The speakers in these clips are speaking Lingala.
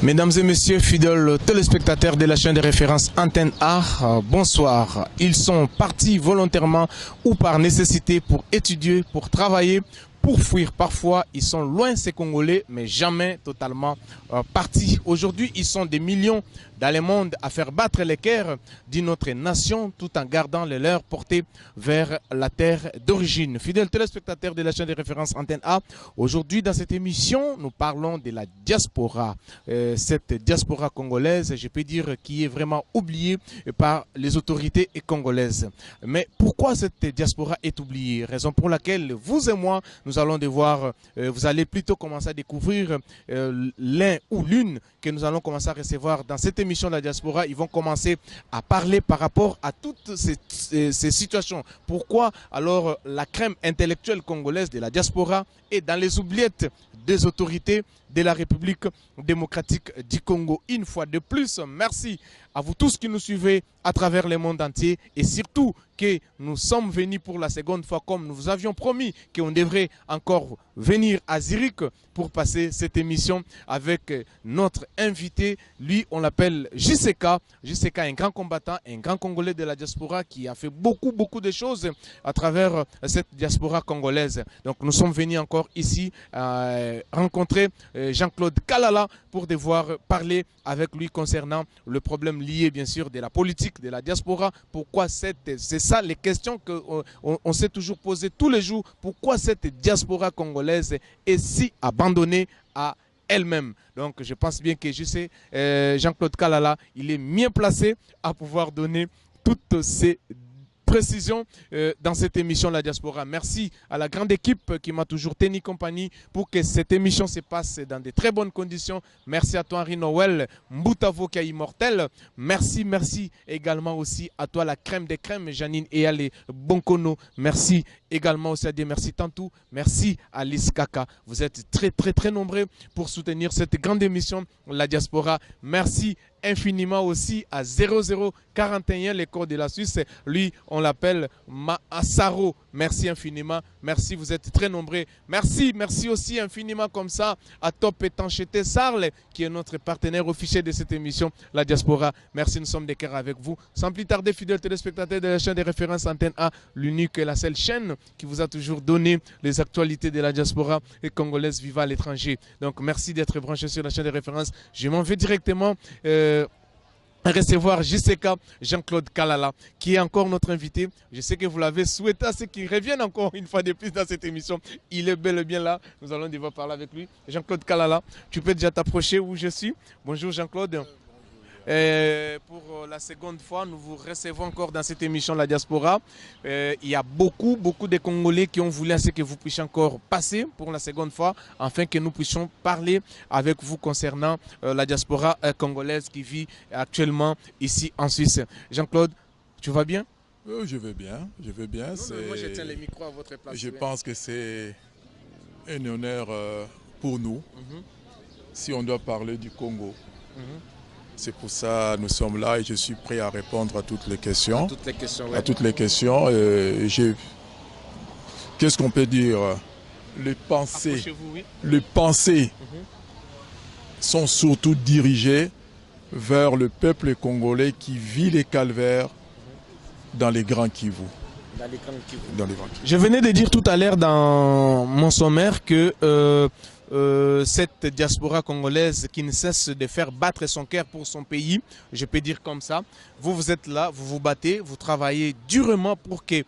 Mesdames et messieurs, fidèles téléspectateurs de la chaîne de référence Antenne A, bonsoir. Ils sont partis volontairement ou par nécessité pour étudier, pour travailler, pour fuir. Parfois, ils sont loin ces Congolais, mais jamais totalement partis. Aujourd'hui, ils sont des millions dans le monde à faire battre les cœurs d'une autre nation tout en gardant les leurs portés vers la terre d'origine. Fidèles téléspectateurs de la chaîne de référence Antenne A, aujourd'hui dans cette émission, nous parlons de la diaspora. Cette diaspora congolaise, je peux dire, qui est vraiment oubliée par les autorités congolaises. Mais pourquoi cette diaspora est oubliée? Raison pour laquelle vous et moi, nous allons devoir, vous allez plutôt commencer à découvrir l'un ou l'une que nous allons commencer à recevoir dans cette émission de la diaspora. Ils vont commencer à parler par rapport à toutes ces situations. Pourquoi alors la crème intellectuelle congolaise de la diaspora est dans les oubliettes des autorités de la République démocratique du Congo. Une fois de plus, merci à vous tous qui nous suivez à travers le monde entier et surtout que nous sommes venus pour la seconde fois comme nous vous avions promis qu'on devrait encore venir à Zurich pour passer cette émission avec notre invité. Lui, on l'appelle JCK. JCK, un grand combattant, un grand Congolais de la diaspora qui a fait beaucoup de choses à travers cette diaspora congolaise. Donc nous sommes venus encore ici rencontrer Jean-Claude Kalala pour devoir parler avec lui concernant le problème lié bien sûr de la politique de la diaspora. Pourquoi c'est ça les questions qu'on s'est toujours posées tous les jours. Pourquoi cette diaspora congolaise est si abandonnée à elle-même? Donc je pense bien que je sais Jean-Claude Kalala, il est mieux placé à pouvoir donner toutes ces précision dans cette émission La Diaspora. Merci à la grande équipe qui m'a toujours tenu compagnie pour que cette émission se passe dans de très bonnes conditions. Merci à toi Henri Noël, Mboutavo qui est immortel. Merci également aussi à toi la crème des crèmes, Janine Eyale Bonkono. Merci également aussi à Dieu, merci Tantou, merci à Alice Kaka. Vous êtes très nombreux pour soutenir cette grande émission La Diaspora. Merci infiniment aussi à 0041, les cours de la Suisse. Lui, on l'appelle Maasaro. Merci infiniment. Merci, vous êtes très nombreux. Merci aussi infiniment comme ça à Top Étanchété Sarle, qui est notre partenaire officiel de cette émission, La Diaspora. Merci, nous sommes des cœurs avec vous. Sans plus tarder, fidèles téléspectateurs de la chaîne des références Antenne A, l'unique et la seule chaîne qui vous a toujours donné les actualités de la diaspora et congolaise vivant à l'étranger. Donc, merci d'être branché sur la chaîne des références. Je m'en vais directement recevoir JCK, Jean-Claude Kalala, qui est encore notre invité. Je sais que vous l'avez souhaité à ce qu'il revienne encore une fois de plus dans cette émission. Il est bel et bien là. Nous allons devoir parler avec lui. Jean-Claude Kalala, tu peux déjà t'approcher où je suis. Bonjour Jean-Claude. Pour la seconde fois, nous vous recevons encore dans cette émission La Diaspora. Il y a beaucoup de Congolais qui ont voulu à ce que vous puissiez encore passer pour la seconde fois, afin que nous puissions parler avec vous concernant la diaspora congolaise qui vit actuellement ici en Suisse. Jean-Claude, tu vas bien? Je vais bien. Non, moi je tiens les micros à votre place. Je pense que c'est un honneur pour nous si on doit parler du Congo. C'est pour ça que nous sommes là et je suis prêt à répondre à toutes les questions. À toutes les questions. Qu'est-ce qu'on peut dire? Les pensées sont surtout dirigées vers le peuple congolais qui vit les calvaires dans les grands Kivu. Je venais de dire tout à l'heure dans mon sommaire que cette diaspora congolaise qui ne cesse de faire battre son cœur pour son pays, je peux dire comme ça, vous êtes là, vous vous battez, vous travaillez durement pour que,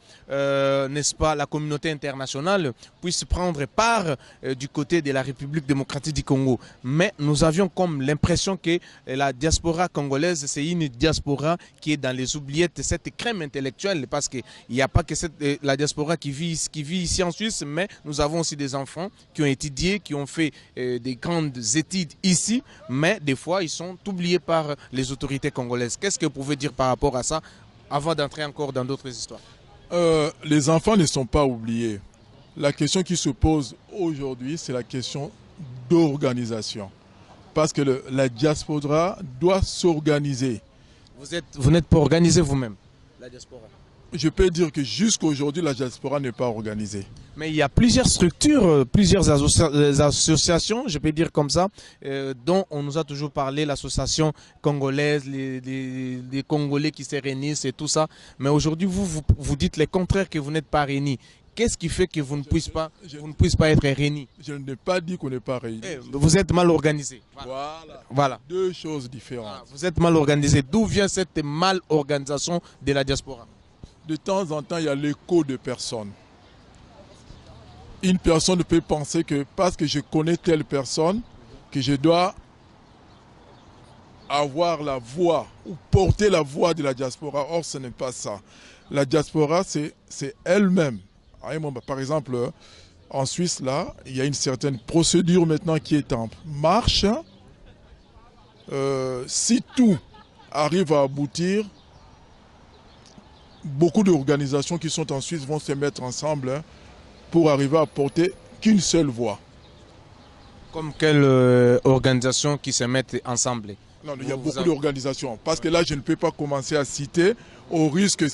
n'est-ce pas, la communauté internationale puisse prendre part du côté de la République démocratique du Congo. Mais nous avions comme l'impression que la diaspora congolaise, c'est une diaspora qui est dans les oubliettes, cette crème intellectuelle, parce qu'il n'y a pas que la diaspora qui vit ici en Suisse, mais nous avons aussi des enfants qui ont étudié, qui ont fait des grandes études ici, mais des fois ils sont oubliés par les autorités congolaises. Qu'est-ce que vous pouvez dire par rapport à ça avant d'entrer encore dans d'autres histoires? Les enfants ne sont pas oubliés. La question qui se pose aujourd'hui, c'est la question d'organisation. Parce que la diaspora doit s'organiser. Vous n'êtes pas organisé vous-même, la diaspora? je peux dire que jusqu'à aujourd'hui, la diaspora n'est pas organisée. Mais il y a plusieurs structures, plusieurs associations, je peux dire comme ça, dont on nous a toujours parlé, l'association congolaise, les Congolais qui se réunissent et tout ça. Mais aujourd'hui, vous dites le contraire, que vous n'êtes pas réunis. Qu'est-ce qui fait que vous ne puissiez pas être réunis? Je n'ai pas dit qu'on n'est pas réunis. Vous êtes mal organisé. Voilà. Deux choses différentes. Voilà. Vous êtes mal organisé. D'où vient cette mal-organisation de la diaspora? De temps en temps, il y a l'écho de personnes. Une personne peut penser que parce que je connais telle personne, que je dois avoir la voix ou porter la voix de la diaspora. Or, ce n'est pas ça. La diaspora, c'est elle-même. Par exemple, en Suisse, là, il y a une certaine procédure maintenant qui est en marche. Si tout arrive à aboutir, beaucoup d'organisations qui sont en Suisse vont se mettre ensemble pour arriver à porter qu'une seule voix. Comme quelle organisation qui se mettent ensemble? Non, il y a beaucoup d'organisations. Parce que là, je ne peux pas commencer à citer au risque,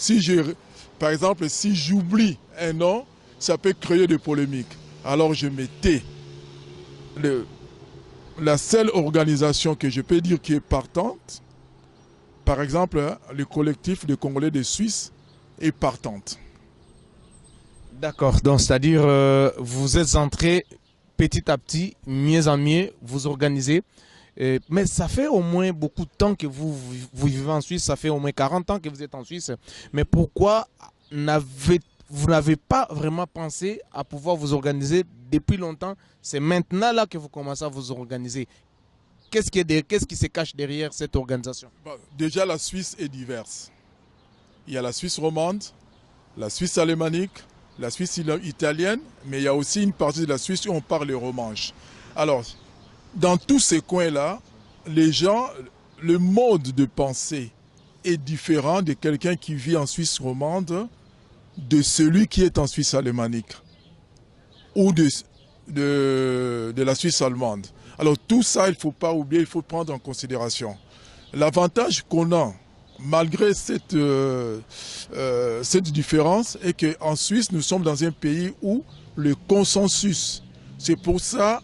par exemple, si j'oublie un nom, ça peut créer des polémiques. Alors je me tais. La seule organisation que je peux dire qui est partante, par exemple, le collectif des Congolais de Suisse est partante. D'accord, donc c'est-à-dire vous êtes entré petit à petit, mieux en mieux, vous organisez. Mais ça fait au moins beaucoup de temps que vous vivez en Suisse, ça fait au moins 40 ans que vous êtes en Suisse. Mais pourquoi vous n'avez pas vraiment pensé à pouvoir vous organiser depuis longtemps? C'est maintenant là que vous commencez à vous organiser. Qu'est-ce qui se cache derrière cette organisation? Déjà, la Suisse est diverse. Il y a la Suisse romande, la Suisse alémanique, la Suisse italienne, mais il y a aussi une partie de la Suisse où on parle le romanche. Alors, dans tous ces coins-là, les gens, le mode de pensée est différent de quelqu'un qui vit en Suisse romande, de celui qui est en Suisse alémanique ou de la Suisse allemande. Alors tout ça, il ne faut pas oublier, il faut prendre en considération. L'avantage qu'on a, malgré cette différence, est qu'en Suisse, nous sommes dans un pays où le consensus, c'est pour ça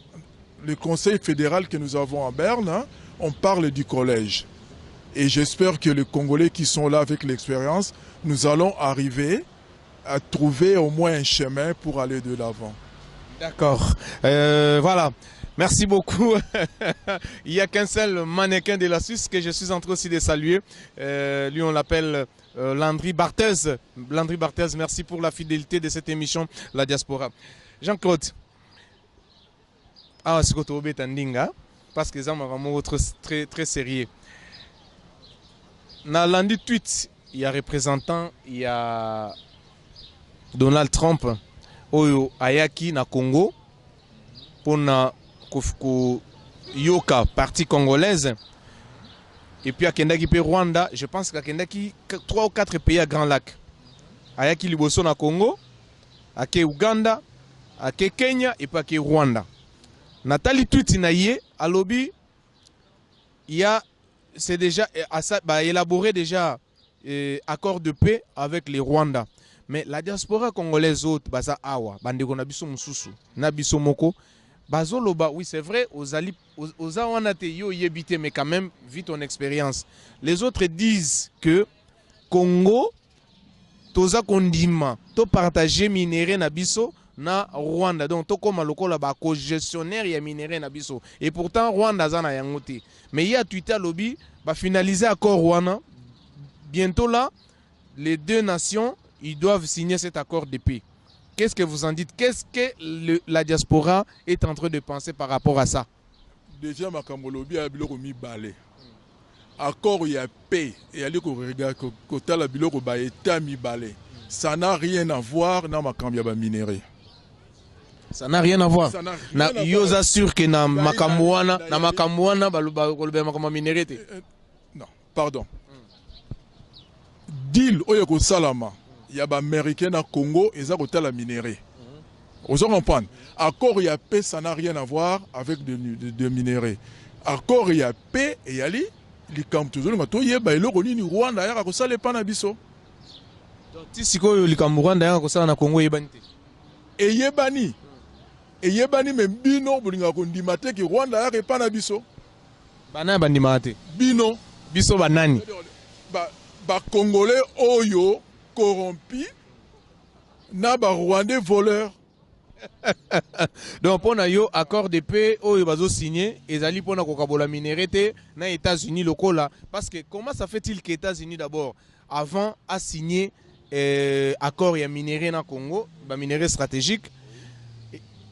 le conseil fédéral que nous avons à Berne, hein, on parle du collège. Et j'espère que les Congolais qui sont là avec l'expérience, nous allons arriver à trouver au moins un chemin pour aller de l'avant. D'accord. Voilà. Merci beaucoup. Il n'y a qu'un seul mannequin de la Suisse que je suis en train aussi de saluer. Lui, on l'appelle Landry Barthez. Landry Barthez, merci pour la fidélité de cette émission, La Diaspora. Jean-Claude. Ah, c'est que tu as parce que ça m'a vraiment très, très sérieux. Dans lundi tweet, il y a représentant, il y a Donald Trump, Oyo Ayaki na Congo, pour na Yoka, partie congolaise. Et puis à Kendaki, Rwanda, je pense qu'à Kendaki, 3 ou 4 pays à Grand Lac. Ayaki Liboso na Congo, à Uganda, à Kenya et puis à Rwanda. Nathalie Tutinaye, à Lobby, c'est déjà élaboré déjà accord de paix avec les Rwandais. Mais la diaspora congolaise autre, baza awa, bandeko na biso mususu, na biso moko, bazoloba, oui c'est vrai, aux awanate yo yebite, mais quand même, vite ton expérience. Les autres disent que Congo, toza kondima, to partager minéré na biso, na Rwanda. Donc, to comme lokola ba co-gestionnaire ya minéré na biso. Et pourtant, Rwanda zana yangote. Mais il y a Twitter lobby, va finaliser accord Rwanda. Bientôt là, les deux nations, ils doivent signer cet accord de paix. Qu'est-ce que vous en dites? Qu'est-ce que la diaspora est en train de penser par rapport à ça? Déjà, ma Lobby a biloko mi balé. Accord il y a paix. Et allez qu'on regarde côté la biloko ba état mi balé. Ça n'a rien à voir dans ma Kambiaba minéré. Ça n'a rien à voir. Ils assurent que na makamwana minéré. Non, pardon. Deal oyeko salama. Il y a des Américains au Congo et ça côté la minéré. Vous comprenez? Accord il y a paix, ça n'a rien à voir avec de minéré. Accord il y a paix et yali les camps toujours ma toye ba elo koni ni Rwanda ya ko sale pa na biso. ti sikoyo likambo Rwanda yanga kosala na Congo yebani te. Eyebani me bino bolinga kondima te ki Rwanda ya repa na biso. Bana bandima te. Bino Biso banani. Ba Congolais oyo corrompi na ba Rwandais voleurs. Donc pour yo accord de paix oyo bazo signé ezali pona kokabola minéralité na États-Unis lokola parce que comment ça fait-il que États-Unis d'abord avant a signé accord ya minéré na Congo ba minéré stratégique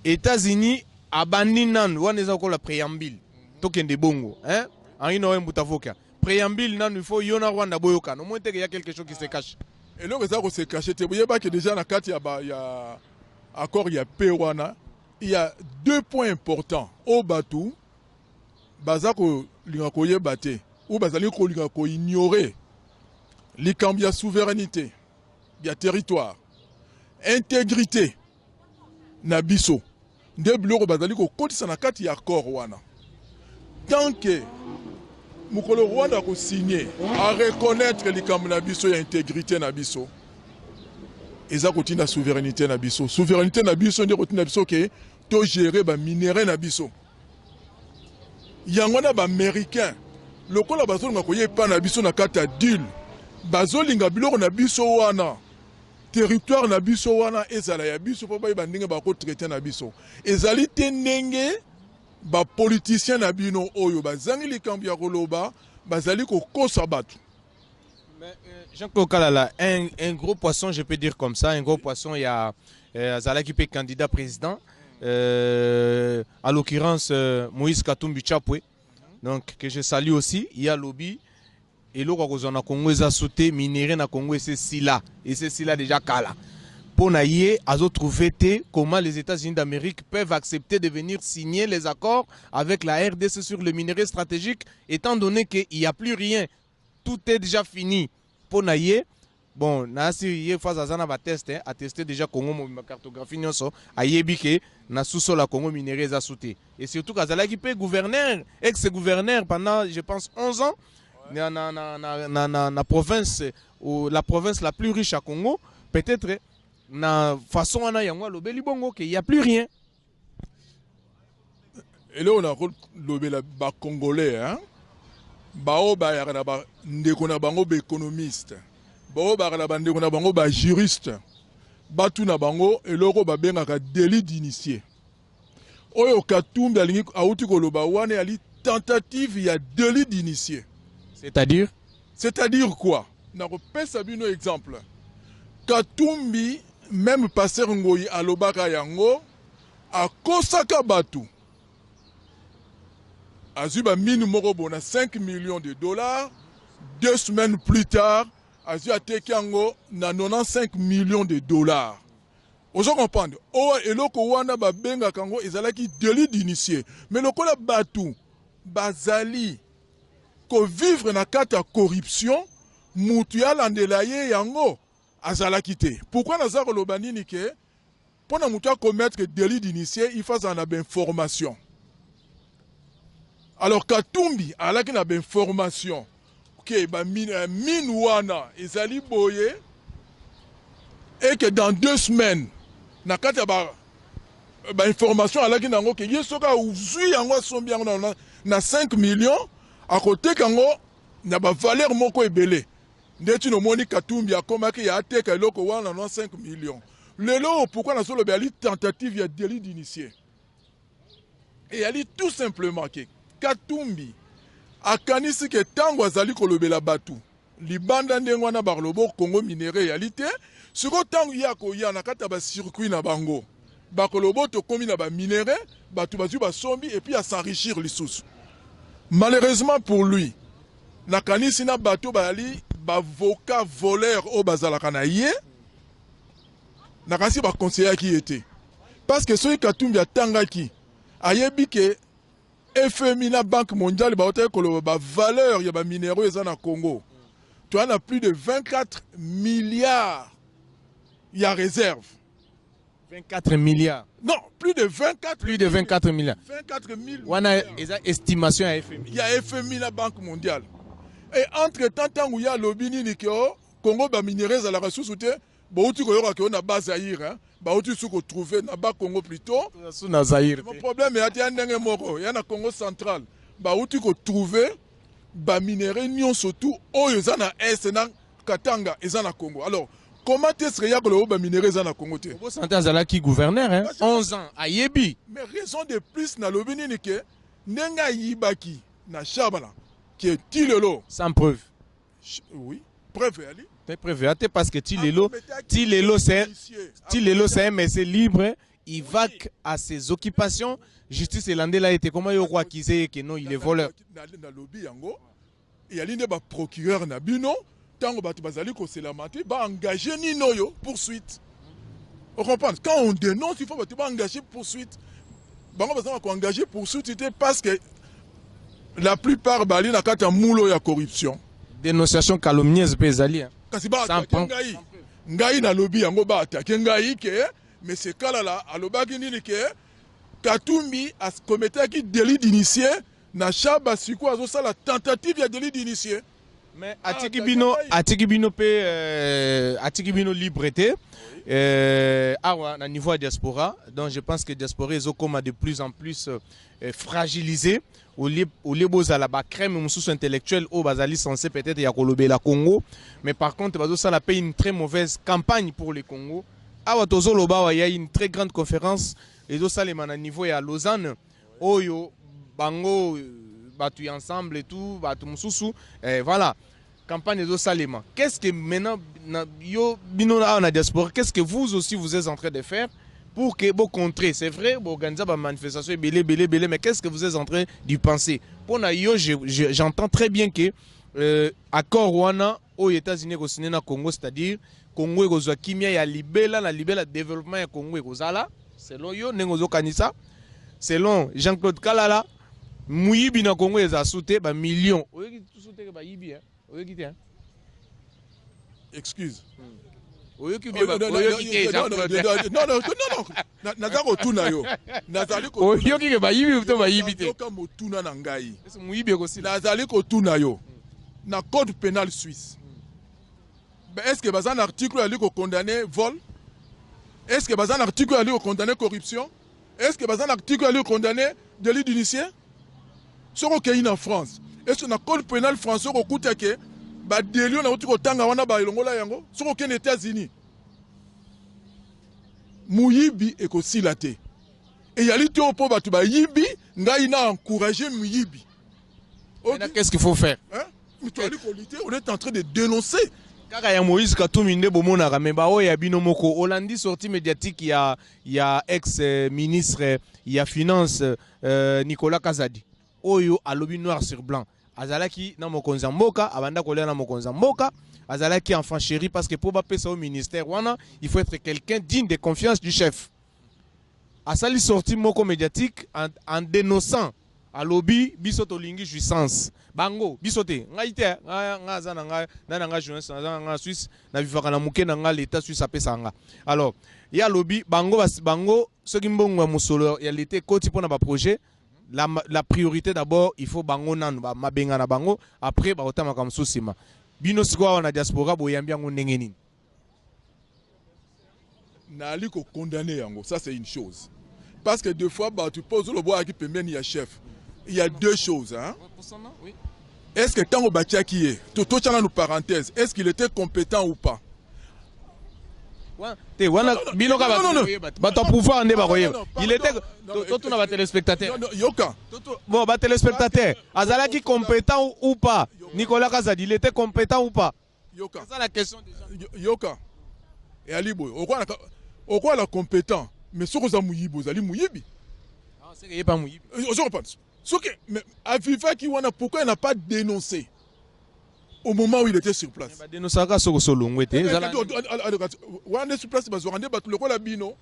États-Unis abandi nan wana eza kola préambule tokende bongo hein Henri Noël Mbutavoka préambule nan il faut yona Rwanda boyoka no moins que y a quelque chose qui se cache et là ça ko se cacher te boyeba que déjà na kati ya accord ya Pewana, il y a deux points importants. Au Batou, Bazako Lingakoye Bate, ou Bazaliko Lingako ignorer l'Ikambia souveraineté, il territoire, intégrité, Nabiso, Ndebloro Bazaliko Kotisanakati ya accord Wana. Tant que Mukolo Rwanda a signé à reconnaître l'Ikambia Nabiso et intégrité Nabiso, eza kotina souveraineté na biso. Souveraineté na biso nde kotina biso ke to gérer ba minéraux na biso. Yango na ba américain lokola bazolinga koye pa na biso na kata deal. Bazolinga biloko na biso wana. Territoire na biso wana ezala ya biso po ba ndenge ba ko traiter na biso. Ezali te ndenge ba politicien na bino oyo bazangi likambo ya koloba bazali ko kosa batu. Jean-Claude Kalala, un gros poisson, je peux dire comme ça, un gros poisson, il y a Zala qui est candidat président, à l'occurrence Moïse Katumbi Chapwe, donc que je salue aussi, il y a lobby, et l'eau na Congo est sauté, minéré na Congo et c'est Sila déjà Kala. Pour naïe, azo trouvé comment les États-Unis d'Amérique peuvent accepter de venir signer les accords avec la RDC sur le minerai stratégique, étant donné qu'il n'y a plus rien, tout est déjà fini. Pour naïe, bon, nasi yé phase azana ba test a testé déjà Congo ma cartographie nyonso a yebike na sous la Congo minéraux a sauté et surtout kazala qui peut gouverneur ex-gouverneur pendant je pense 11 ans na province ou la province la plus riche à Congo peut-être na façon ana yango lobeli bongo que il y a plus rien et là on a lobela ba congolais hein bao ba yana ba ndeko na bango ba économiste bao ba na ba ndeko na bango ba juriste batu na bango eloko ba bengaka délit d'initié oyo Katumbi alingi auti koloba wana ali tentative ya délit d'initié c'est-à-dire quoi na kopesa bino exemple Katumbi même passer ngoyi alobaka yango akosaka batu Azuba mine moko na 5 millions de dollars. 2 semaines plus tard, Azu a tekango na 95 millions de dollars. Ozo comprendre. Oh eloko wana ba benga kango ezalaki délit d'initié. Mais lokola batu bazali ko vivre na kata corruption, mutu ya landela ye yango azalaki te. Pourquoi nazako lobani ni ke pona mutu a commettre délit d'initié, il faut en avoir information. Alors Katumbi alaki na ben formation que ba mine wana ezali boye et que dans 2 semaines na kata ba information alaki nango que yesoka uzui yango sombi yango na 5 millions à côté kango na ba valeur moko ebele ndeti no moni Katumbi akomaki ya ateka eloko wana na 5 millions lelo pourquoi na solo bali tentative ya délit d'initié et ali tout simplement que Katumbi akanisi ke tango azali kolobela batu libanda ndengo wana barlobo Congo minéraux réalité siko tango ya ko ya na kata ba circuit na bango bakolobo to komi na ba minéraux batu bazu ba sombi et puis à s'enrichir lisusu malheureusement pour lui na kanisi na batu bali ba vocat voleur au bazalaka na ye na kasi ba conseiller qui était parce que soki Katumbi atangaki ayebi ke FMI la Banque mondiale ba valeur ya ba minéraux eza na Congo. Tu en as plus de 24 milliards il y a réserve. 24 milliards. Non, plus de 24 milliards. 24 000. Wana eza estimation ya FMI. Il y a FMI la Banque mondiale. Et entre temps où il y a lobby ni ko Congo ba minéraux à la ressource te bauti ko yoka ko na base Zaïre hein bauti su ko trouver na ba Congo plutôt na Zaïre. Mon problème est ati ndenge moko ya na Congo central bauti ko trouver ba minéraux nyon surtout oyo za na est na Katanga eza na Congo. Alors comment est-ce qu'il y a que le minéraux eza na Congo te? Vous sentez Azalaki gouverneur hein 11 ans à Yebi. Mais raison de plus na lobini ni ke nenga yibaki na Chabala qui est Tilelo sans preuve. Oui, preuve ali. T'es prévu parce que Tilelo c'est un monsieur libre, il vague à ses occupations. Justice Elandé là était comment il roi qui sait que non il est voleur. Na lobby yango et ali ne ba procureur na bino tango batu bazali ko selamati ba engager ni noyo poursuite. On comprend quand on dénonce il faut batu ba engager poursuite. Bango bazama ko engager poursuite parce que la plupart bali na kata mulo ya corruption. Dénonciation calomnieuse pesali. Kasi ba attaquer ngai na lobby yango ba attaquer ngai ke mais c'est kala la alobaki nini ke Katumbi a commetté un délit d'initié na Chaba Siko azo sala tentative ya délit d'initié. Mais Atikibino liberté na niveau de diaspora, donc je pense que diaspora est de plus en plus fragilisé au lieu à la crème mususu intellectuel au bazali censé peut-être ya kolobe la Congo, mais par contre bazo ça la paye une très mauvaise campagne pour le Congo. Awa tozoloba il y a une très grande conférence et ça les man à niveau à Lausanne oyo bango batu ensemble et tout batu mususu voilà campagne de Salema. Qu'est-ce que maintenant yo bino na diaspora, qu'est-ce que vous aussi vous êtes en train de faire pour que vous contrer? C'est vrai, vous organisez une manifestation belé, mais qu'est-ce que vous êtes en train d'y penser? Pour na yo j'entends très bien que accord wana aux États-Unis au signé na Congo, c'est-à-dire Congo ekozwa kimia ya libela na libela développement ya Congo ekozala selon yo nengozo kanisa selon Jean-Claude Kalala muyibi na Congo eza soute ba millions oyoki soute ba yibi hein oyoki te hein excuse oyoki bien oyoki te non nazako tuna yo nazali ko oyoki ke ba yibi to ba yibi te yoka motuna na ngai est-ce muyibi ko nazali ko tuna yo na code pénal suisse. Est-ce que bazan article ali ko condamner vol? Est-ce que bazan article ali ko condamner corruption? Est-ce que bazan article ali ko condamner délit d'initié? Soko ke en France. Est-ce que na code pénal français ko kuta ke ba délit na ko tanga wana ba ilongola yango? Soko ke aux États-Unis. Muyibi e ko silate. Et yali to po batu ba yibi ngai na encourager muyibi. Qu'est-ce qu'il faut faire? Hein? On est en train de dénoncer. Kaka ya Moïse Katumbi nde bomonaka mais bao ya bino moko Hollandi sortie médiatique il y a ex-ministre il y a finance Nicolas Kazadi oyo alobi noir sur blanc azalaki na mokonzi mboka abanda kolela na mokonzi mboka azalaki enfant chéri parce que pour ba pesa au ministère wana il faut être quelqu'un digne de confiance du chef. Asali sortie moko médiatique en dénonçant alobi biso tolingi jouissance bango biso te ngai te nga za na nga jouissance na nga Suisse na vivaka na muke na nga l'état suisse apesa nga. Alors ya alobi bango soki mbongo ya musolo ya l'été koti pona ba projet la priorité d'abord il faut bango nanu ba mabenga na bango après ba otama ka mususima bino siko na diaspora boyambi yango ndenge nini na ali ko condamner yango ça c'est une chose parce que deux fois bah tu poses le bois qui pembeni ya chef. Il y a deux choses. Hein? Est-ce que Tango Batiaki est, tout nous parenthèse, est-ce qu'il était compétent ou pas? Non. Il était. Tout le téléspectateur. Yoka. Bon, téléspectateur. Azalaki compétent ou pas? Nicolas Kazadi, il était compétent ou pas? Yoka. C'est ça la question déjà. Yoka. Et Alibo, au quoi la compétent? Mais ce que vous avez vous allez mouyibi. Ah, c'est qu'il n'est pas mouyibi. Je pense. Mais Aviva Kiwana, pourquoi il n'a pas dénoncé au moment où il était sur place? Dénoncer à Solo. Il est sur place, il va le rôle à Bino,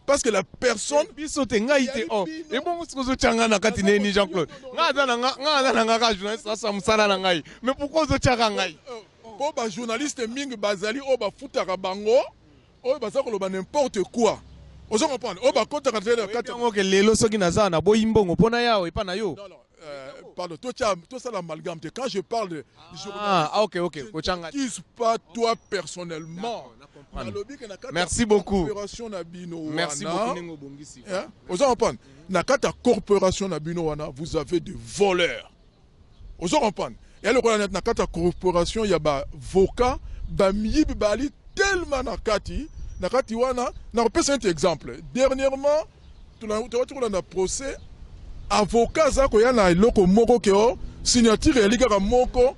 parce que la personne. Et bon, Jean-Claude. Mais pourquoi vous êtes journaliste Ming Bazali, Oba Futara Bango, Oba Zakolo, n'importe quoi. On se comprend. On va compter que les lois sont qui n'ont pas de bon, on n'a pas de pardon, toi ça l'amalgame. Quand je parle de ok. je ne dis pas toi personnellement. Merci beaucoup. Merci beaucoup. Vous en comprenez? Dans la corporation Nabino, vous avez des voleurs. Vous en comprenez? Et alors, dans la corporation, il y a des avocats, des bali tellement nakati wana. Na repese un exemple. Dernièrement, tu as un procès. Avocat zako ya na iloko moko keo signature ya liga moko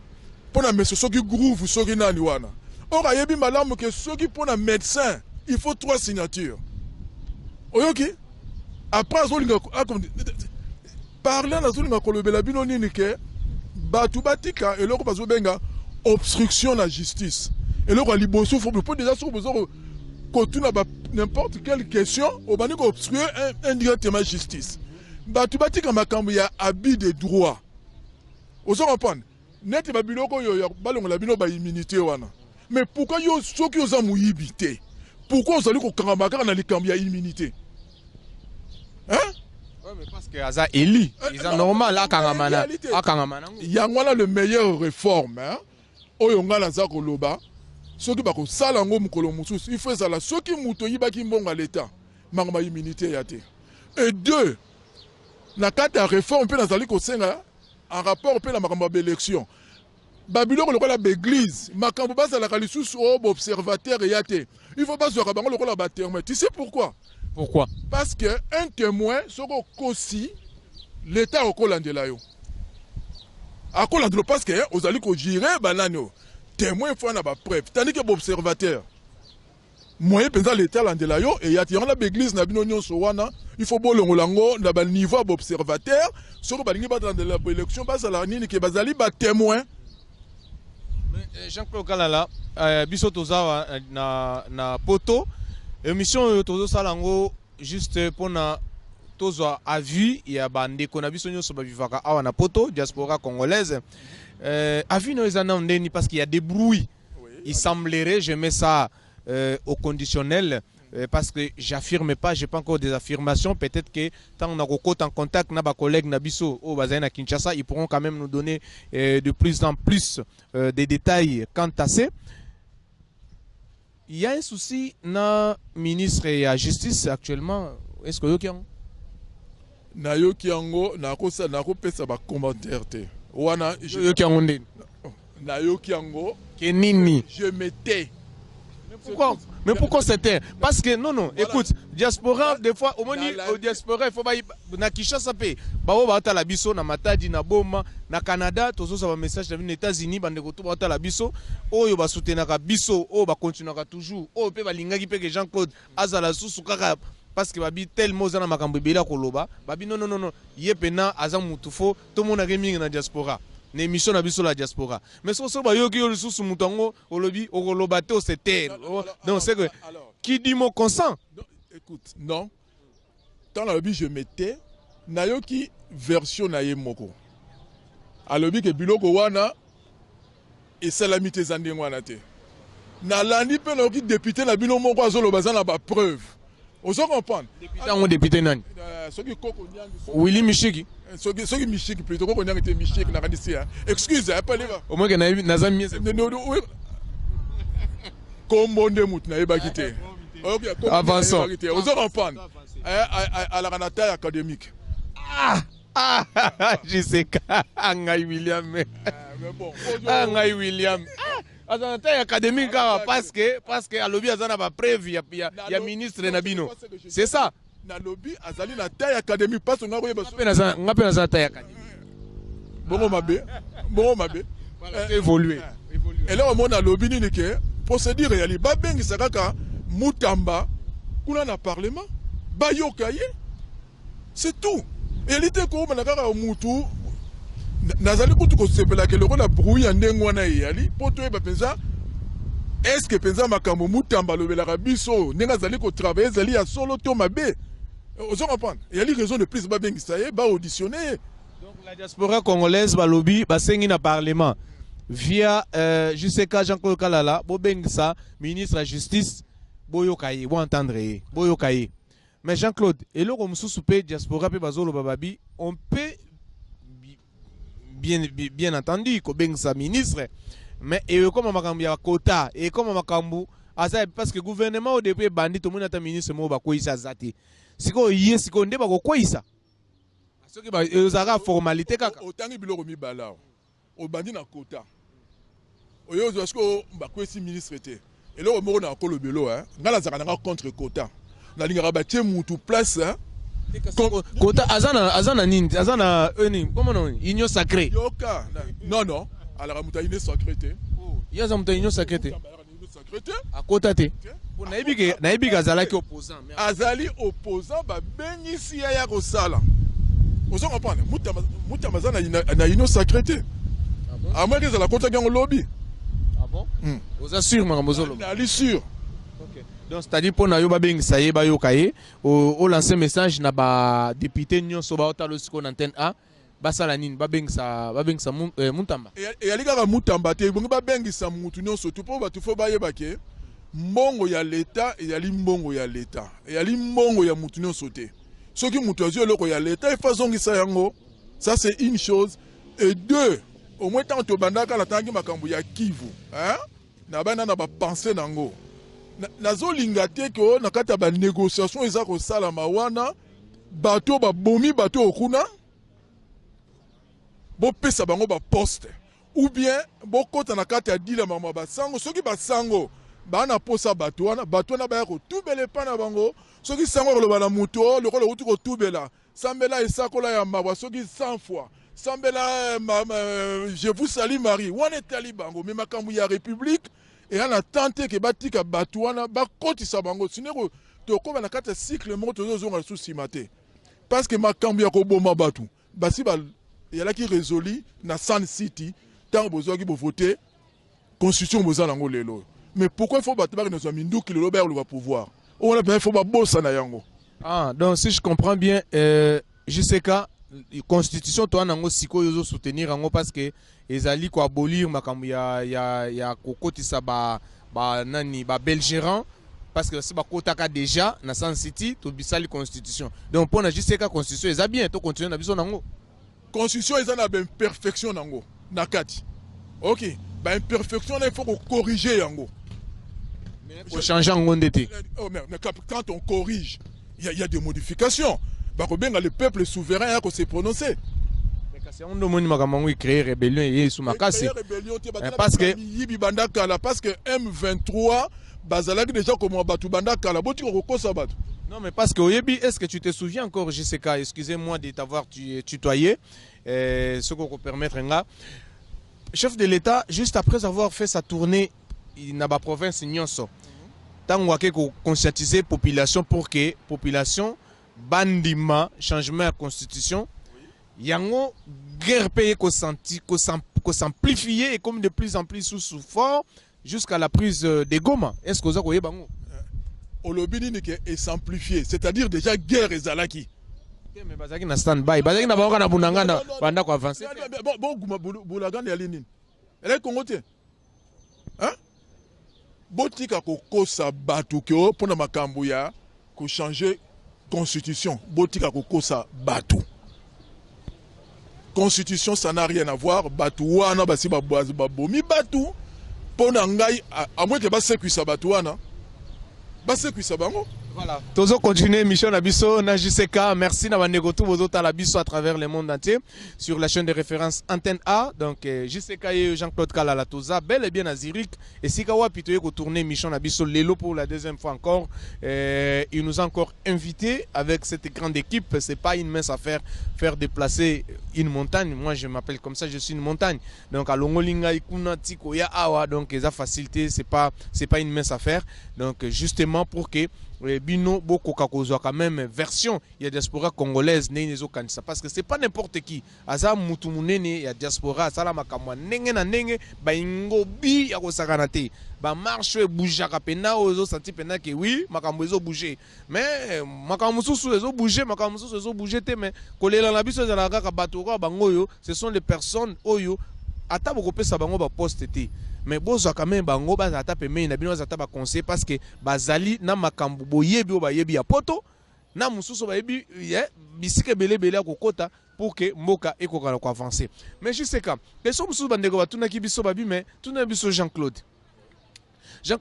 pona meso soki groove soki nani wana. Or ayebi malamu ke soki pona médecin, il faut 3 signatures. Oyoki? Après azolinga parler na zolinga kolobela bino nini ke batu batika eloko bazobenga obstruction la justice. Eloko liboso faut déjà sur besoin kotuna n'importe quelle question au bani ko obstruer indirectement justice. Batu batika makambo ya abus de droit. Ozo comprendre? Net babiloko yo ya balongola bino ba immunité wana. Mais pourquoi yo soki oza muyibité? Pourquoi ozali ko kangamaka na likambo ya immunité? Hein? Ouais, mais parce que Aza Eli, c'est normal à Kangamana. Il y a le meilleur réforme. Hein? Oyonga la zako loba. Soki bako sala ngo mukolo mususu. Il faut ça la soki muto yibaki mbonga l'état. Mangama immunité yate. Et 2, na kata réforme pe nazali ko senga en rapport pe na makambo élection. Babylone lokola l'église, makambo basa la kalisusu observateur yate. Il faut pas se rabango lokola ba témoin. Tu sais pourquoi? Pourquoi? Parce que un témoin, soko kosi l'état okolandela yo. Akolandelo parce que ozali ko gérer banano. Témoin faut na ba preuve. Tandis que observateur moyen penza l'état landela yo et yati on la l'église na bino nyonso wana, il faut bolongolango na ba niveau observateur, soko balingi ba dans la élection basa la nini ke bazali ba témoin. Jean-Claude Kalala, biso toza na poto émission tozo salango juste pour na tozo avis ya bande kona biso nyonso ba vivaka awa na poto diaspora congolaise avis no ezana ndeni parce qu'il y a des bruits. Oui, il semblerait, je mets ça au conditionnel parce que j'affirme pas, j'ai pas encore des affirmations, peut-être que tant on a en contact na ba collègues na biso au bazin à Kinshasa, ils pourront quand même nous donner de plus en plus des détails quant à ça. Il y a un souci na ministre de la justice actuellement. Est-ce que yoki yango? Na yoki yango na ko pesa ba commentaire te. Wana yoki yango ndeni. Na yoki yango kenini. Je m'étais. Mais pourquoi c'était? Parce que non, voilà. Écoute, diaspora, des fois, au moins, au diaspora, il faut pas na Kinshasa pe. Bao ba la biso na Matadi na Boma na Canada, tozo ça va message dans les États-Unis, bande ko to ba la biso, oyo ba soutenaka biso, o ba continuera toujours, o pe ba lingaki pe que Jean-Claude azala susu kaka parce que babi tel moza na makambo bela koloba, babi non, yepena azam mutufo, to mona gaming na diaspora. Une émission na biso la diaspora. Mais si on yoki yo lisusu mutango olobi okolobate o c'était. Donc c'est que qui dit mon consent. Écoute, non. Dans la lobby je mettais na yoki version na ye moko. A lobby ke biloko wana et salamité zande wana te. Na landi pe na yoki député na bino moko azolo bazana ba preuve. Ozo comprendre. Député on député nani? Soki koko nyangi. Willy Michiki. Soki Michiki plutôt koko nyangi te Michiki na kanisi hein. Excuse, pas les. Au moins que na zami Kombo nde mutu na yeba kité. Avançons. Ozo comprendre. À la renata académique. Je sais Angai William. Mais bon. Angai William. Azana académique parce que à lobby azana ba preuve ya ministre Nabino. C'est ça. Na lobby azali na taille académique parce que ngape na taille académique. Bongo mabe. Évoluer. Et là au monde na lobby ni ke procédure yali ba bengi sakaka mutamba kuna na parlement ba yokaye. C'est tout. Et l'idée ko manaka mutu nazali kutu ko sepela ke loko na brouille ndengo na yali poto e ba penza est-ce que penza makambo mutamba lobela ka biso ndenga zali ko travailler zali ya solo to mabe ozo comprendre yali raison de plus ba bengi ça y ba auditionner. Donc la diaspora congolaise ba lobby ba sengi na parlement via jusqu'à Jean-Claude Kalala bo bengi ça ministre de la justice boyo kaye bo entendre boyo kaye. Mais Jean-Claude eloko mususu pe diaspora pe bazolo bababi on peut bien entendu ko bengisa ministre mais et comme makambu ya quota et comme makambu asa parce que gouvernement au début bandit tout monde ata ministre mo ba koisa zati siko yé siko nde ba ko koisa soki ba ezaka formalité kaka otangi biloko mibala o bandi na quota oyo parce que ba koisi ministre te et là moko na ko lobelo ngala zaka na contre quota na lingaka ba tie mutu place quota azana nini azana eni comment non union sacrée yoka non alors muta union sacrée te yaza muta union sacrée te à quota te pour naibi kazala ki opposant azali opposant ba bengisi ya ko sala ozo comprendre muta mazana na union sacrée te à moins que ça la quota gango lobby ah bon vous assure makambozo na ali sûr. Donc c'est-à-dire pour nayo babeng saye ba yo kaye au lancer message na ba député nyonso ba otalo siko na antenne A basala nini babeng sa Muntamba et alika ka Muntamba te bongo babeng sa mutu nyonso tout pour batu fo baye bake mbongo ya l'état et yali mbongo ya l'état et yali mbongo ya mutu nyonso te soki mutu azio loko ya l'état et fazongi sa yango ça c'est une chose et deux au moins tant to bandaka la tangi makambu ya Kivu hein na bana na ba penser nango nazolinga te ko na kata ba négociation eza ko sala mawana bato ba bomi bato okuna bo pesa bango ba poste ou bien bo kota na kata dila mama ba sango soki ba sango ba na posa bato wana ba ya ko tubele pa na bango soki sango lo bana muto le ko lo ko tubela sambela esakola ya mabwa soki 100 fois sambela je vous salue Marie wana talibango mais makambu ya république et on a tenté que batika batouana ba koti sabango sinego to ko na kata cycle mo to zo nga sous maté parce que makambu ya ko boma batu basi ba yala ki résolu na Sun City tant besoin ki bo voter constitution boza nango lelo mais pourquoi il faut battre ba na mindu ki le ber le pouvoir on a bien faut ba bossa na yango ah donc si je comprends bien je sais que constitution to nango siko yozo soutenir yango parce que ezali ko abolir makambu ya kokotisa ba nani ba belgérant parce que c'est ba kotaka déjà na Sun City to bisali constitution donc pour na juste ka constitution eza bien to continuer na biso nango constitution eza na ben perfection nango na kati OK ba imperfection il faut corriger yango mais pour changer yango ndete mais quand on corrige il y a des modifications ba ko benga le peuple souverain a ko se prononcer c'est on demande makambo créer rébellion et sous makasi parce que M23 bazalaki déjà comme batu bandaka la boti ko kosa batu non mais parce que oyebi est-ce que tu te souviens encore JCK excusez-moi de t'avoir tutoyé ce qu'on peut permettre nga chef de l'État juste après avoir fait sa tournée na ba province nyonso tango ake ko conscientiser population pour que population bandima changement de constitution yango guerre payée qu'on s'amplifier et comme de plus en plus sous fort jusqu'à la prise des Goma. Est-ce que vous avez bango olobini ni ke s'amplifier c'est-à-dire déjà guerre ezalaki mais bazaki na stand-by bazaki na bango na bunangana banda ko avancer bon bulaganda ya linini ele Congo te hein botika ko kosa batu ke pona makambu ya ko changer constitution botika ko kosa batu constitution ça n'a rien à voir batu wana basi babomi batu pona ngai à moins que ba sécuisa batu wana ba sécuisa bango voilà tozo continuer mission na biso na JCK merci na bandeko tout bozo tala biso à travers le monde entier sur la chaîne de référence Antenne A donc JCK et Jean-Claude Kalala toza bel et bien à Zurich et sika wapi toye ko tourner mission na biso lelo pour la deuxième fois encore il nous a encore invité avec cette grande équipe c'est pas une mince affaire faire déplacer une montagne moi je m'appelle comme ça je suis une montagne donc à Longolinga ikuna tiko ya awa donc ça facilité c'est pas une mince affaire donc justement pour que bino boko kakozwa quand même version il y a diaspora congolaise nenezo kanisa parce que c'est pas n'importe qui aza mutu munene ya diaspora sala makamwa ndenge na ndenge ba ingobi ya kosakana te ba marche bougaka pena ozo senti pena que oui makambo ezo bouger mais makambo susu ezo bouger te mais kolela na biso za la kaka bato ko bango yo ce sont les personnes oyo ata boko pesa bango ba poste te mais bozo quand même bango ba ata peme na bino za ata ba conseil parce que bazali na makambu boyebi o bayebi ya poto na mususu bayebi bisike belebele akokota pour que mboka ekokana ko avancer. Mais je sais quand question mususu bandeko batuna ki biso babi mais tuna biso Jean-Claude.